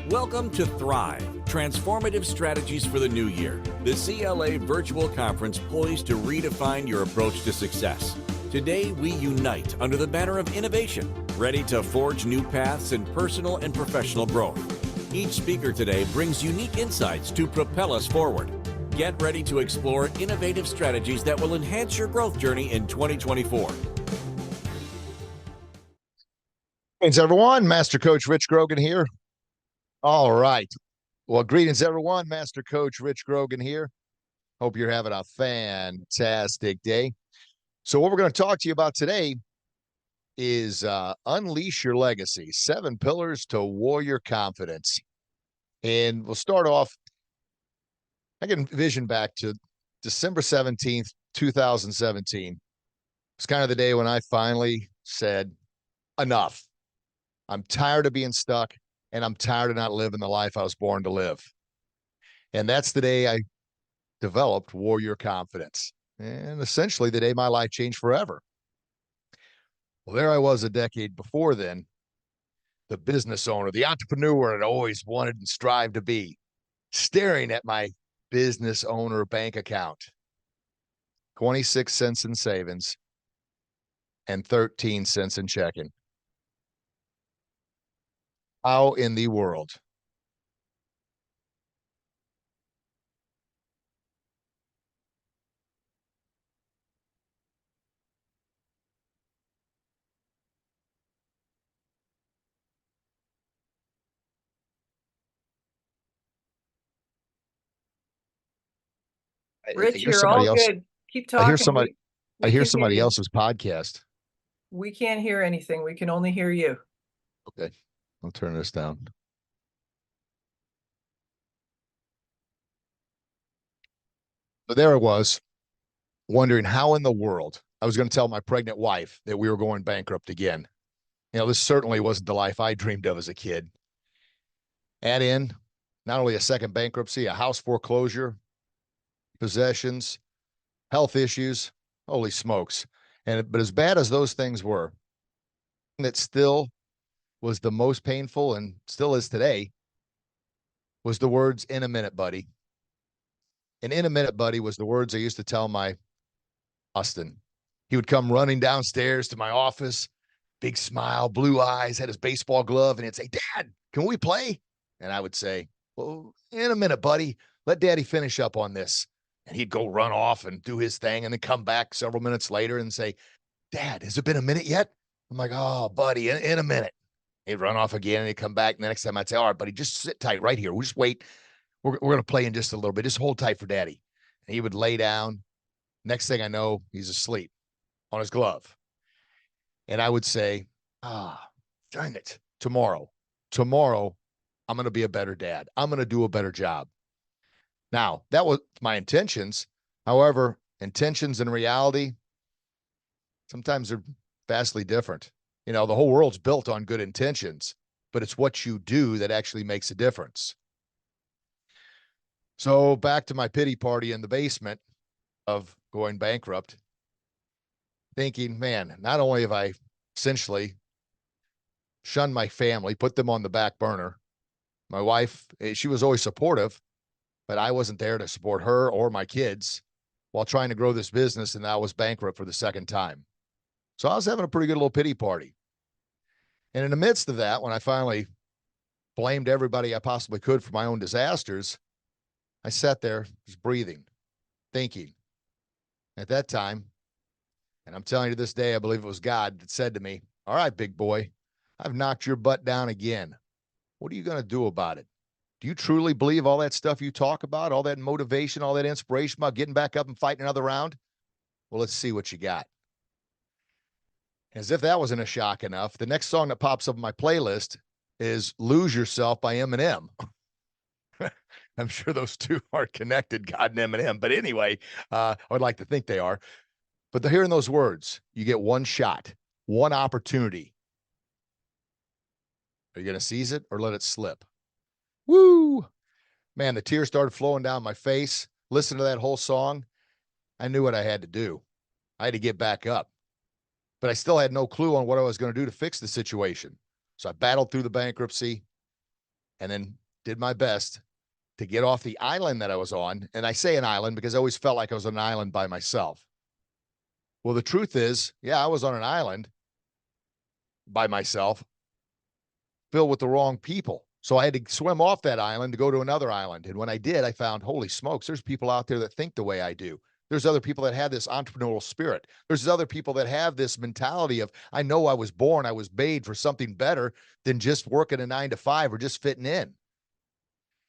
Welcome to Thrive, Transformative Strategies for the New Year, the CLA virtual conference poised to redefine your approach to success. Today, we unite under the banner of innovation, ready to forge new paths in personal and professional growth. Each speaker today brings unique insights to propel us forward. Get ready to explore innovative strategies that will enhance your growth journey in 2024. Greetings, everyone. Master Coach Rich Grogan here. All right. Well, greetings, everyone. Master Coach Rich Grogan here. Hope you're having a fantastic day. So what we're going to talk to you about today is Unleash Your Legacy, 7 Pillars to Warrior Confidence. And we'll start off, I can envision back to December 17th, 2017. It's kind of the day when I finally said, enough. I'm tired of being stuck. And I'm tired of not living the life I was born to live. And that's the day I developed Warrior Confidence. And essentially the day my life changed forever. Well, there I was a decade before then, the business owner, the entrepreneur I'd always wanted and strived to be, staring at my business owner bank account. 26 cents in savings and 13 cents in checking. How in the world? Rich, you're all good. Keep talking. I hear somebody else's podcast. We can't hear anything. We can only hear you. Okay, I'll turn this down. But there it was, wondering how in the world I was going to tell my pregnant wife that we were going bankrupt again. You know, this certainly wasn't the life I dreamed of as a kid. Add in not only a second bankruptcy, a house foreclosure, possessions, health issues, holy smokes. But as bad as those things were, that still was the most painful and still is today, was the words, "in a minute, buddy." And "in a minute, buddy" was the words I used to tell my Austin. He would come running downstairs to my office, big smile, blue eyes, had his baseball glove, and he'd say, "Dad, can we play?" And I would say, "Well, in a minute, buddy. Let Daddy finish up on this." And he'd go run off and do his thing and then come back several minutes later and say, "Dad, has it been a minute yet?" I'm like, "Oh, buddy, in a minute." He'd run off again and he'd come back. And the next time I'd say, "All right, buddy, just sit tight right here. We'll just wait. We're going to play in just a little bit. Just hold tight for Daddy." And he would lay down. Next thing I know, he's asleep on his glove. And I would say, darn it, tomorrow, I'm going to be a better dad. I'm going to do a better job. Now, that was my intentions. However, intentions and reality, sometimes they're vastly different. You know, the whole world's built on good intentions, but it's what you do that actually makes a difference. So back to my pity party in the basement of going bankrupt, thinking, man, not only have I essentially shunned my family, put them on the back burner. My wife, she was always supportive, but I wasn't there to support her or my kids while trying to grow this business, and I was bankrupt for the second time. So I was having a pretty good little pity party. And in the midst of that, when I finally blamed everybody I possibly could for my own disasters, I sat there just breathing, thinking. At that time, and I'm telling you to this day, I believe it was God that said to me, "All right, big boy, I've knocked your butt down again. What are you going to do about it? Do you truly believe all that stuff you talk about, all that motivation, all that inspiration about getting back up and fighting another round? Well, let's see what you got." As if that wasn't a shock enough, the next song that pops up on my playlist is "Lose Yourself" by Eminem. I'm sure those two are connected, God and Eminem. But anyway, I would like to think they are. But they're hearing those words. You get one shot, one opportunity. Are you going to seize it or let it slip? Woo! Man, the tears started flowing down my face. Listen to that whole song. I knew what I had to do. I had to get back up. But I still had no clue on what I was going to do to fix the situation. So I battled through the bankruptcy, and then did my best to get off the island that I was on. And I say an island because I always felt like I was on an island by myself. Well, the truth is, yeah, I was on an island by myself, filled with the wrong people. So I had to swim off that island to go to another island. And when I did, I found, holy smokes, there's people out there that think the way I do. There's other people that have this entrepreneurial spirit. There's other people that have this mentality of, I know I was born, I was made for something better than just working a 9 to 5 or just fitting in.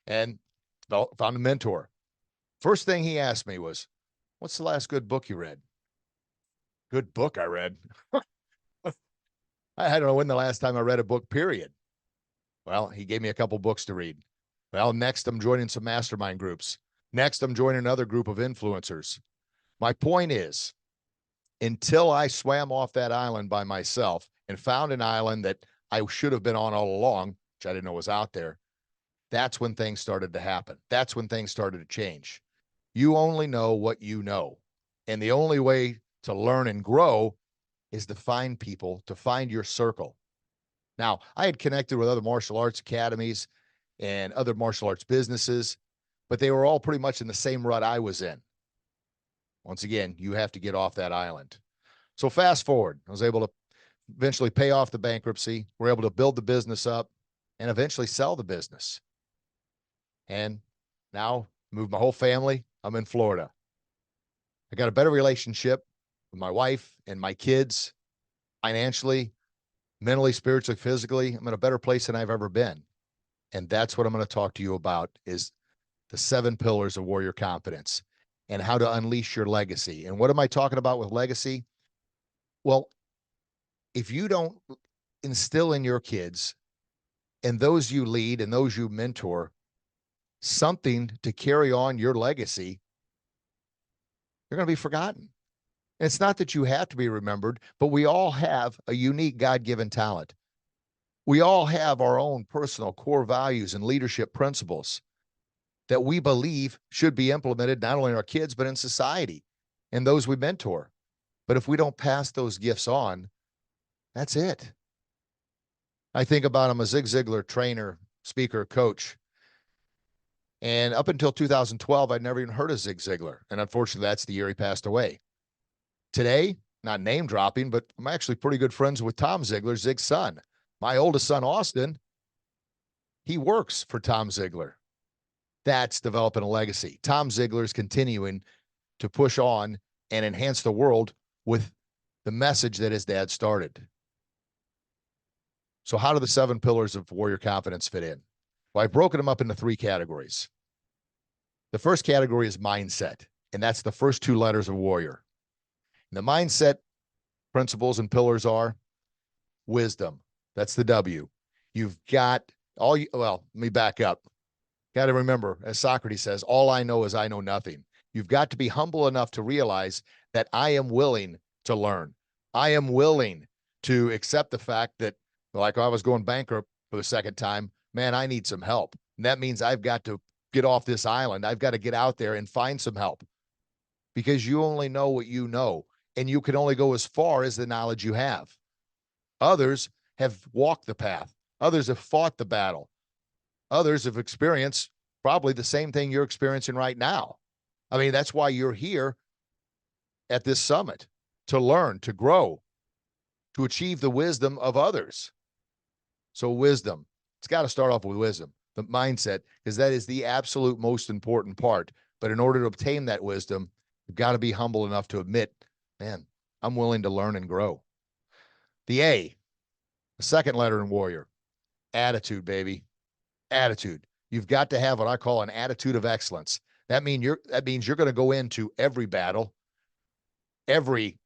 And found a mentor. First thing he asked me was, what's the last good book you read? Good book I read. I don't know when the last time I read a book, period. Well, he gave me a couple books to read. Well, next I'm joining some mastermind groups. Next, I'm joining another group of influencers. My point is, until I swam off that island by myself and found an island that I should have been on all along, which I didn't know was out there, that's when things started to happen. That's when things started to change. You only know what you know. And the only way to learn and grow is to find people, to find your circle. Now, I had connected with other martial arts academies and other martial arts businesses, but they were all pretty much in the same rut I was in. Once again, you have to get off that island. So fast forward, I was able to eventually pay off the bankruptcy. We're able to build the business up and eventually sell the business. And now moved my whole family. I'm in Florida. I got a better relationship with my wife and my kids, financially, mentally, spiritually, physically. I'm in a better place than I've ever been. And that's what I'm going to talk to you about, is the 7 pillars of warrior confidence and how to unleash your legacy. And what am I talking about with legacy? Well, if you don't instill in your kids and those you lead and those you mentor something to carry on your legacy, you're going to be forgotten. And it's not that you have to be remembered, but we all have a unique God-given talent. We all have our own personal core values and leadership principles that we believe should be implemented not only in our kids, but in society and those we mentor. But if we don't pass those gifts on, that's it. I think about, I'm a Zig Ziglar trainer, speaker, coach. And up until 2012, I'd never even heard of Zig Ziglar. And unfortunately, that's the year he passed away. Today, not name dropping, but I'm actually pretty good friends with Tom Ziglar, Zig's son. My oldest son, Austin, he works for Tom Ziglar. That's developing a legacy. Tom Ziglar is continuing to push on and enhance the world with the message that his dad started. So how do the 7 pillars of warrior confidence fit in? Well, I've broken them up into 3 categories. The first category is mindset, and that's the first 2 letters of warrior. And the mindset principles and pillars are wisdom. That's the W. You've got well, let me back up. Got to remember, as Socrates says, all I know is I know nothing. You've got to be humble enough to realize that I am willing to learn. I am willing to accept the fact that, like, I was going bankrupt for the second time, man, I need some help. And that means I've got to get off this island. I've got to get out there and find some help, because you only know what you know, and you can only go as far as the knowledge you have. Others have walked the path. Others have fought the battle. Others have experienced probably the same thing you're experiencing right now. I mean, that's why you're here at this summit, to learn, to grow, to achieve the wisdom of others. So wisdom, it's got to start off with wisdom, the mindset, because that is the absolute most important part. But in order to obtain that wisdom, you've got to be humble enough to admit, man, I'm willing to learn and grow. The A, the second letter in warrior, attitude, baby. Attitude. You've got to have what I call an attitude of excellence. That means you're going to go into every battle, every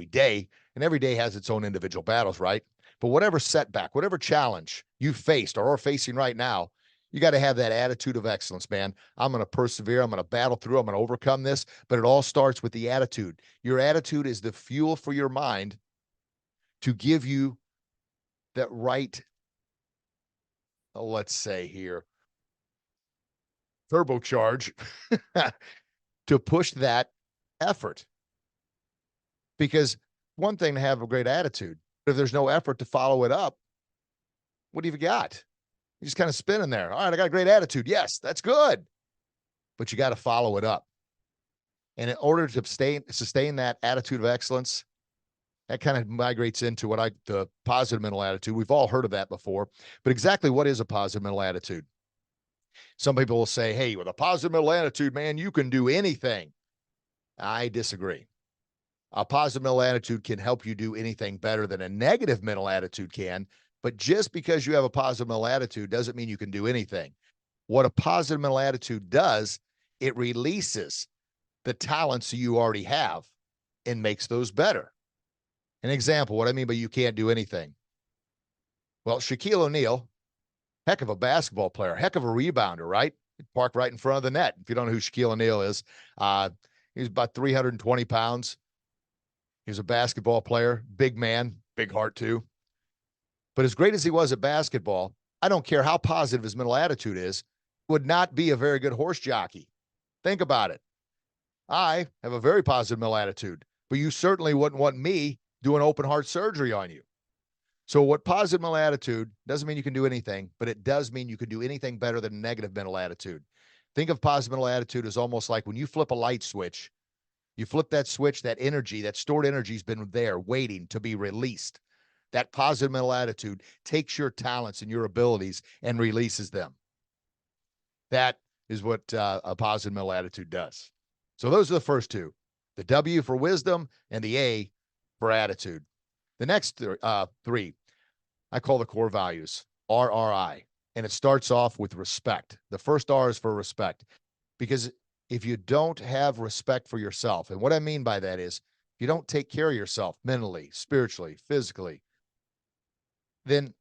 day, and every day has its own individual battles, right? But whatever setback, whatever challenge you faced or are facing right now, you got to have that attitude of excellence, man. I'm going to persevere. I'm going to battle through. I'm going to overcome this. But it all starts with the attitude. Your attitude is the fuel for your mind to give you that right, let's say here, turbocharge to push that effort. Because one thing to have a great attitude, but if there's no effort to follow it up, what have you got? You're just kind of spinning there. All right, I got a great attitude. Yes, that's good. But you got to follow it up. And in order to sustain that attitude of excellence, that kind of migrates into the positive mental attitude. We've all heard of that before. But exactly what is a positive mental attitude? Some people will say, hey, with a positive mental attitude, man, you can do anything. I disagree. A positive mental attitude can help you do anything better than a negative mental attitude can. But just because you have a positive mental attitude doesn't mean you can do anything. What a positive mental attitude does, it releases the talents you already have and makes those better. An example, what I mean by you can't do anything. Well, Shaquille O'Neal, heck of a basketball player, heck of a rebounder, right? Park right in front of the net. If you don't know who Shaquille O'Neal is, he's about 320 pounds. He's a basketball player, big man, big heart too. But as great as he was at basketball, I don't care how positive his mental attitude is, would not be a very good horse jockey. Think about it. I have a very positive mental attitude, but you certainly wouldn't want me doing open heart surgery on you. So what positive mental attitude doesn't mean you can do anything, but it does mean you can do anything better than a negative mental attitude. Think of positive mental attitude as almost like when you flip a light switch, you flip that switch, that energy, that stored energy has been there waiting to be released. That positive mental attitude takes your talents and your abilities and releases them. That is what a positive mental attitude does. So those are the first two, the W for wisdom and the A for attitude. The next three, I call the core values, RRI, and it starts off with respect. The first R is for respect, because if you don't have respect for yourself, and what I mean by that is if you don't take care of yourself mentally, spiritually, physically, then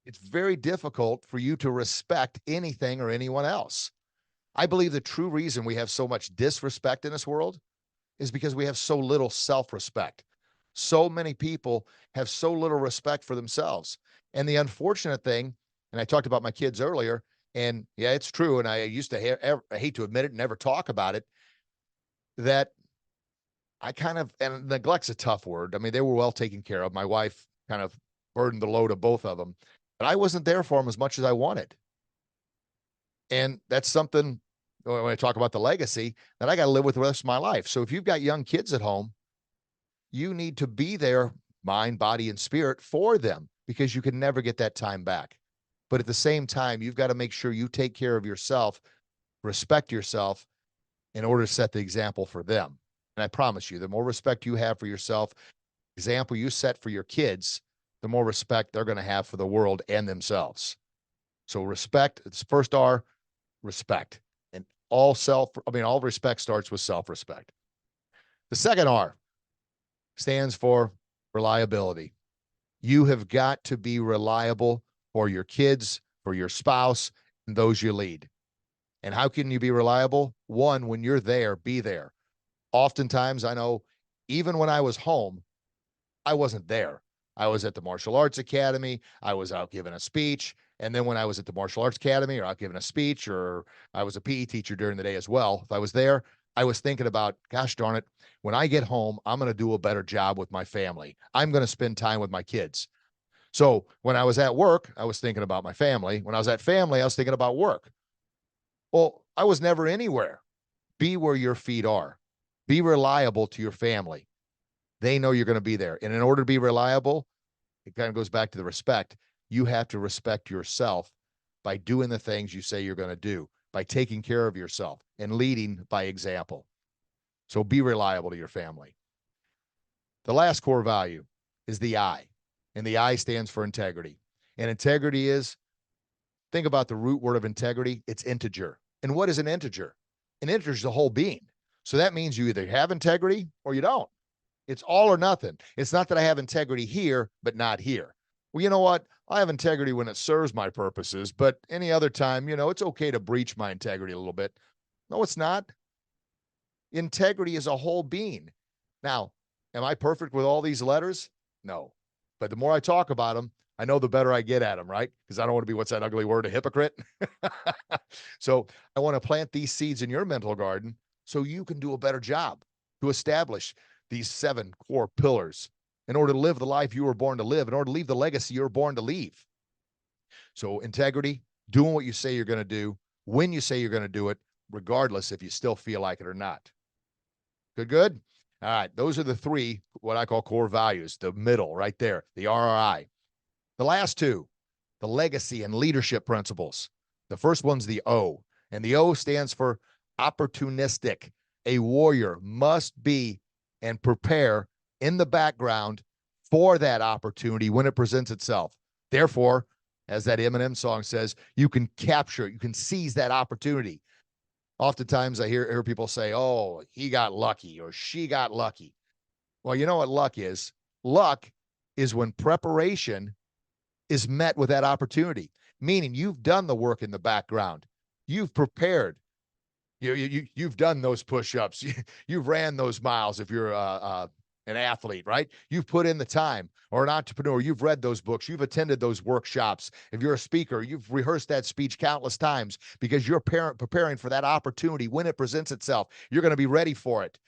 it's very difficult for you to respect anything or anyone else. I believe the true reason we have so much disrespect in this world is because we have so little self-respect. So many people have so little respect for themselves. And the unfortunate thing, and I talked about my kids earlier, and yeah, it's true, and I used to I hate to admit it, never talk about it, that I kind of, and neglect's a tough word. I mean, they were well taken care of. My wife kind of burdened the load of both of them, but I wasn't there for them as much as I wanted. And that's something, when I talk about the legacy, that I got to live with the rest of my life. So if you've got young kids at home, you need to be there, mind, body, and spirit for them, because you can never get that time back. But at the same time, you've got to make sure you take care of yourself, respect yourself in order to set the example for them. And I promise you, the more respect you have for yourself, example you set for your kids, the more respect they're going to have for the world and themselves. So respect, it's first R, respect. And all respect starts with self-respect. The second R stands for reliability. You have got to be reliable for your kids, for your spouse, and those you lead. And how can you be reliable? One, when you're there, be there. Oftentimes, I know, even when I was home, I wasn't there. I was at the Martial Arts Academy. I was out giving a speech. And then when I was at the Martial Arts Academy or out giving a speech, or I was a PE teacher during the day as well, if I was there, I was thinking about, gosh darn it, when I get home, I'm going to do a better job with my family. I'm going to spend time with my kids. So when I was at work, I was thinking about my family. When I was at family, I was thinking about work. Well, I was never anywhere. Be where your feet are. Be reliable to your family. They know you're going to be there. And in order to be reliable, it kind of goes back to the respect. You have to respect yourself by doing the things you say you're going to do, by taking care of yourself and leading by example. So be reliable to your family. The last core value is the I, and the I stands for integrity. And integrity is, think about the root word of integrity. It's integer. And what is an integer? An integer is a whole being. So that means you either have integrity or you don't. It's all or nothing. It's not that I have integrity here, but not here. Well, you know what? I have integrity when it serves my purposes, but any other time, it's okay to breach my integrity a little bit. No, it's not. Integrity is a whole being. Now, am I perfect with all these letters? No. But the more I talk about them, I know the better I get at them, right? Because I don't want to be, what's that ugly word, a hypocrite? So I want to plant these seeds in your mental garden so you can do a better job to establish these 7 core pillars in order to live the life you were born to live, in order to leave the legacy you were born to leave. So integrity, doing what you say you're going to do, when you say you're going to do it, regardless if you still feel like it or not. Good, good? All right, those are the three, what I call core values, the middle right there, the RRI. The last two, the legacy and leadership principles. The first one's the O, and the O stands for opportunistic. A warrior must be and prepare in the background for that opportunity when it presents itself. Therefore, as that Eminem song says, you can capture, you can seize that opportunity. Oftentimes I hear people say, oh, he got lucky or she got lucky. Well, you know what luck is? Luck is when preparation is met with that opportunity, meaning you've done the work in the background. You've prepared. You've done those push-ups. You've ran those miles if you're an athlete, right? You've put in the time, or an entrepreneur. You've read those books. You've attended those workshops. If you're a speaker, you've rehearsed that speech countless times because you're preparing for that opportunity when it presents itself. You're going to be ready for it.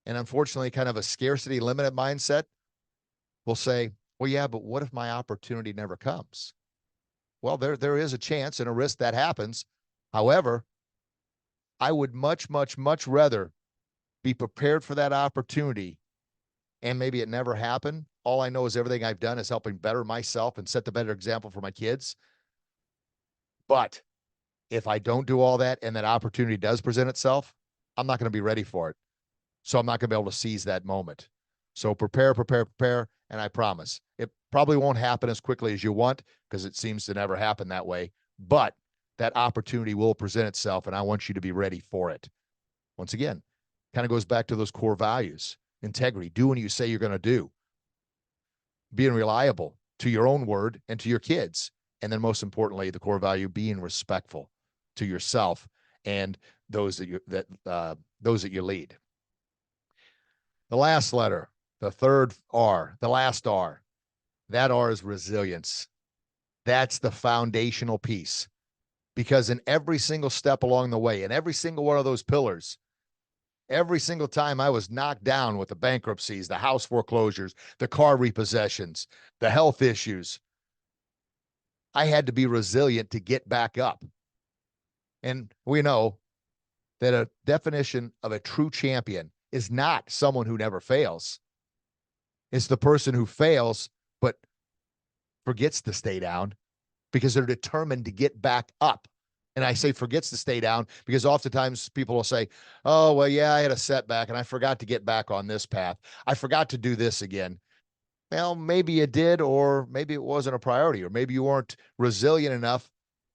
And unfortunately, kind of a scarcity limited mindset will say, well, yeah, but what if my opportunity never comes? Well, there is a chance and a risk that happens. However, I would much, much, much rather be prepared for that opportunity and maybe it never happened. All I know is everything I've done is helping better myself and set the better example for my kids. But if I don't do all that and that opportunity does present itself, I'm not going to be ready for it. So I'm not going to be able to seize that moment. So prepare, prepare, prepare. And I promise it probably won't happen as quickly as you want because it seems to never happen that way. But that opportunity will present itself and I want you to be ready for it. Once again, kind of goes back to those core values. Integrity, doing what you say you're going to do, being reliable to your own word and to your kids. And then most importantly, the core value, being respectful to yourself and those that you lead. The last letter, the third R, the last R, that R is resilience. That's the foundational piece. Because in every single step along the way, in every single one of those pillars, every single time I was knocked down with the bankruptcies, the house foreclosures, the car repossessions, the health issues, I had to be resilient to get back up. And we know that a definition of a true champion is not someone who never fails. It's the person who fails, but forgets to stay down because they're determined to get back up. And I say forgets to stay down because oftentimes people will say, oh, well, yeah, I had a setback and I forgot to get back on this path. I forgot to do this again. Well, maybe you did, or maybe it wasn't a priority, or maybe you weren't resilient enough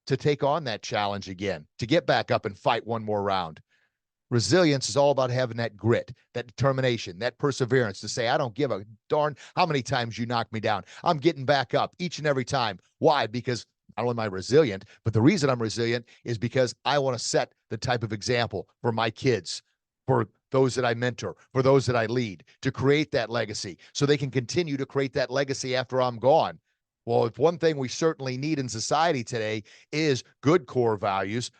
to take on that challenge again, to get back up and fight one more round. Resilience is all about having that grit, that determination, that perseverance to say, I don't give a darn how many times you knock me down. I'm getting back up each and every time. Why? Because not only am I resilient, but the reason I'm resilient is because I want to set the type of example for my kids, for those that I mentor, for those that I lead, to create that legacy so they can continue to create that legacy after I'm gone. Well, if one thing we certainly need in society today is good core values,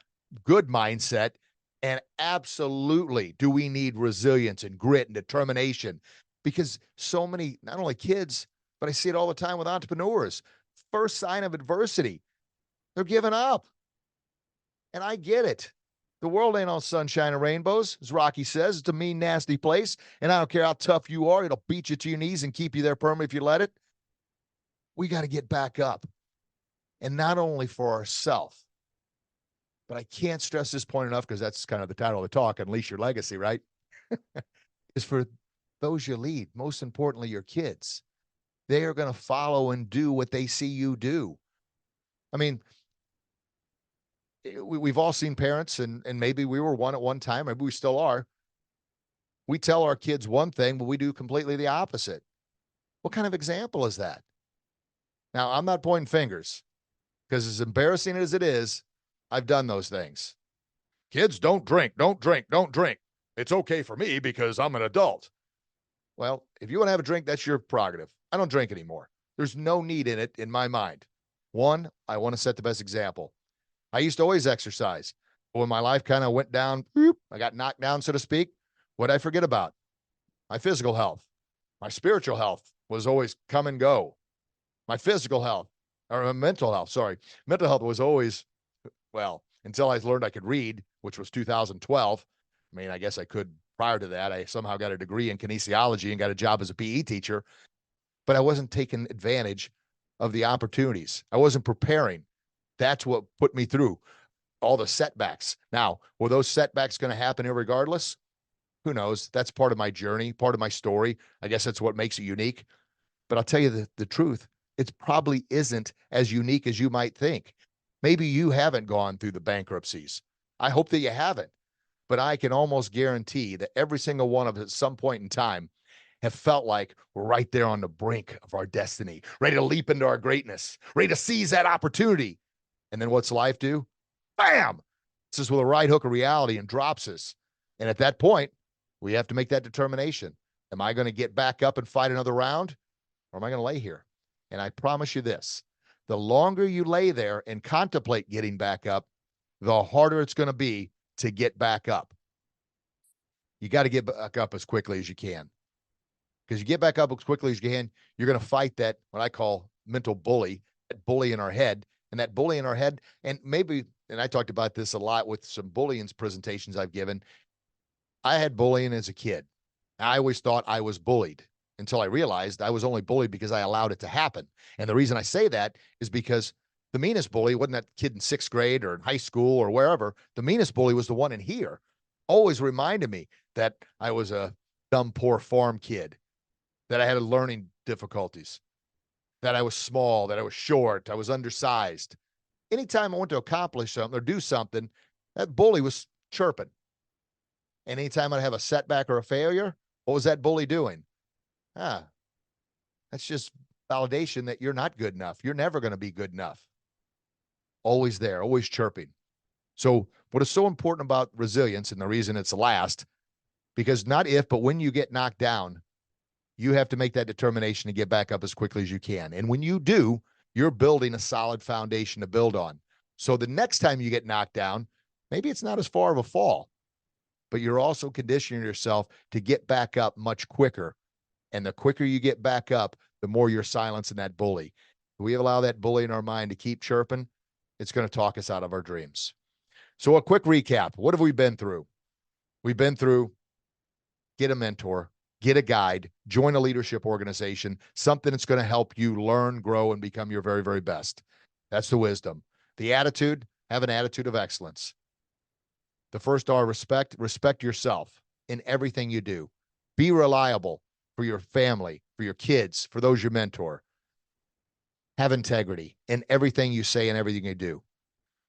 good mindset, and absolutely do we need resilience and grit and determination, because so many, not only kids, but I see it all the time with entrepreneurs, first sign of adversity, they're giving up. And I get it. The world ain't all sunshine and rainbows, as Rocky says. It's a mean, nasty place. And I don't care how tough you are, it'll beat you to your knees and keep you there permanently if you let it. We got to get back up. And not only for ourselves, but I can't stress this point enough because that's kind of the title of the talk, Unleash Your Legacy, right? Is for those you lead, most importantly, your kids. They are going to follow and do what they see you do. I mean, we've all seen parents, and maybe we were one at one time, maybe we still are. We tell our kids one thing, but we do completely the opposite. What kind of example is that? Now, I'm not pointing fingers because as embarrassing as it is, I've done those things. Kids, don't drink, don't drink, don't drink. It's okay for me because I'm an adult. Well, if you want to have a drink, that's your prerogative. I don't drink anymore. There's no need in it in my mind. One, I want to set the best example. I used to always exercise. But when my life kind of went down, I got knocked down, so to speak, what did I forget about? My physical health. My spiritual health was always come and go. My physical health. or mental health, sorry. Mental health was always, well, until I learned I could read, which was 2012. I mean, I guess I could prior to that. I somehow got a degree in kinesiology and got a job as a PE teacher, but I wasn't taking advantage of the opportunities. I wasn't preparing. That's what put me through all the setbacks. Now, were those setbacks going to happen irregardless? Who knows? That's part of my journey, part of my story. I guess that's what makes it unique. But I'll tell you the truth, it probably isn't as unique as you might think. Maybe you haven't gone through the bankruptcies. I hope that you haven't. But I can almost guarantee that every single one of us at some point in time have felt like we're right there on the brink of our destiny, ready to leap into our greatness, ready to seize that opportunity. And then what's life do? Bam! This is with a right hook of reality and drops us. And at that point, we have to make that determination. Am I going to get back up and fight another round? Or am I going to lay here? And I promise you this, the longer you lay there and contemplate getting back up, the harder it's going to be to get back up. You got to get back up as quickly as you can. Because you get back up as quickly as you can, you're going to fight that, what I call mental bully, that bully in our head. And that bully in our head, and maybe, and I talked about this a lot with some bullying presentations I've given. I had bullying as a kid. I always thought I was bullied until I realized I was only bullied because I allowed it to happen. And the reason I say that is because the meanest bully wasn't that kid in 6th grade or in high school or wherever. The meanest bully was the one in here. Always reminded me that I was a dumb, poor farm kid, that I had learning difficulties, that I was small, that I was short, I was undersized. Anytime I went to accomplish something or do something, that bully was chirping. And anytime I'd have a setback or a failure, what was that bully doing? That's just validation that you're not good enough. You're never going to be good enough. Always there, always chirping. So what is so important about resilience, and the reason it's last, because not if, but when you get knocked down, you have to make that determination to get back up as quickly as you can. And when you do, you're building a solid foundation to build on. So the next time you get knocked down, maybe it's not as far of a fall, but you're also conditioning yourself to get back up much quicker. And the quicker you get back up, the more you're silencing that bully. If we allow that bully in our mind to keep chirping, it's going to talk us out of our dreams. So a quick recap. What have we been through? We've been through get a mentor, get a guide, join a leadership organization, something that's going to help you learn, grow, and become your very, very best. That's the wisdom. The attitude, have an attitude of excellence. The first R, respect. Respect yourself in everything you do. Be reliable for your family, for your kids, for those you mentor. Have integrity in everything you say and everything you do.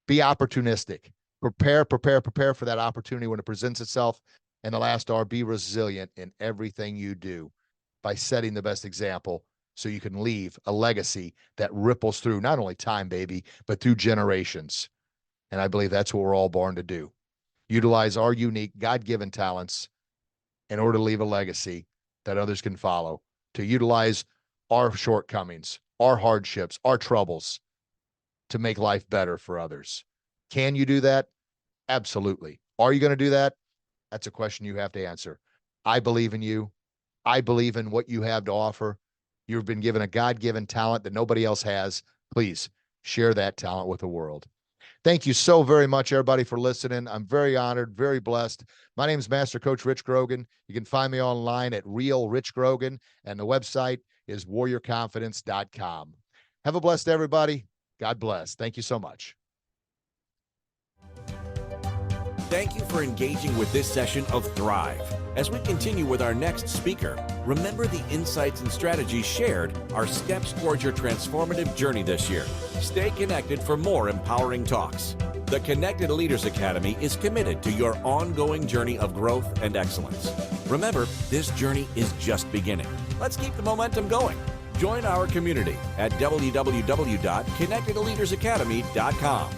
Be opportunistic. Prepare for that opportunity when it presents itself. And the last R, be resilient in everything you do by setting the best example so you can leave a legacy that ripples through not only time, baby, but through generations. And I believe that's what we're all born to do. Utilize our unique God-given talents in order to leave a legacy that others can follow, to utilize our shortcomings, our hardships, our troubles to make life better for others. Can you do that? Absolutely. Are you going to do that? That's a question you have to answer. I believe in you. I believe in what you have to offer. You've been given a God-given talent that nobody else has. Please share that talent with the world. Thank you so very much, everybody, for listening. I'm very honored, very blessed. My name is Master Coach Rich Grogan. You can find me online at Real Rich Grogan, and the website is warriorconfidence.com. Have a blessed everybody. God bless. Thank you so much. Thank you for engaging with this session of Thrive. As we continue with our next speaker, remember the insights and strategies shared are steps towards your transformative journey this year. Stay connected for more empowering talks. The Connected Leaders Academy is committed to your ongoing journey of growth and excellence. Remember, this journey is just beginning. Let's keep the momentum going. Join our community at www.connectedleadersacademy.com.